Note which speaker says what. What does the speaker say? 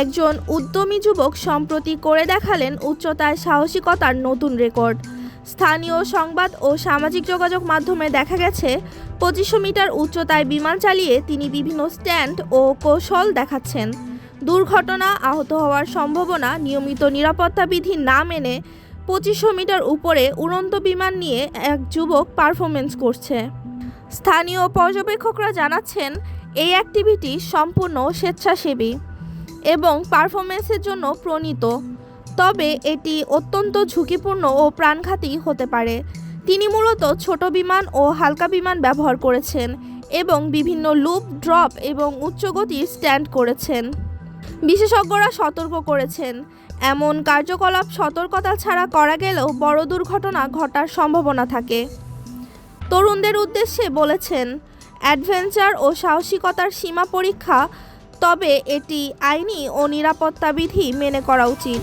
Speaker 1: একজন উদ্যমী যুবক সম্প্রতি করে দেখালেন উচ্চতায় সাহসিকতার নতুন রেকর্ড। স্থানীয় সংবাদ ও সামাজিক যোগাযোগ মাধ্যমে দেখা গেছে 2500 মিটার উচ্চতায় বিমান চালিয়ে তিনি বিভিন্ন স্ট্যান্ড ও কৌশল দেখাচ্ছেন। দুর্ঘটনা, আহত হওয়ার সম্ভাবনা, নিয়মিত নিরাপত্তা বিধি না মেনে 2500 মিটার উপরে উড়ন্ত বিমান নিয়ে এক যুবক পারফরমেন্স করছে। স্থানীয় পর্যবেক্ষকরা জানাচ্ছেন এই অ্যাক্টিভিটি সম্পূর্ণ স্বেচ্ছাসেবী এবং পারফরমেন্সের জন্য প্রণীত, তবে এটি অত্যন্ত ঝুঁকিপূর্ণ ও প্রাণঘাতী হতে পারে। তিনি মূলত ছোট বিমান ও হালকা বিমান ব্যবহার করেছেন এবং বিভিন্ন লুপ, ড্রপ এবং উচ্চ গতির স্ট্যান্ড করেছেন। বিশেষজ্ঞরা সতর্ক করেছেন, এমন কার্যকলাপ সতর্কতা ছাড়া করা গেলেও বড় দুর্ঘটনা ঘটার সম্ভাবনা থাকে। তরুণদের উদ্দেশ্যে বলেছেন, অ্যাডভেঞ্চার ও সাহসিকতার সীমা পরীক্ষা, তবে এটি আইনি ও নিরাপত্তা বিধি মেনে করা উচিত।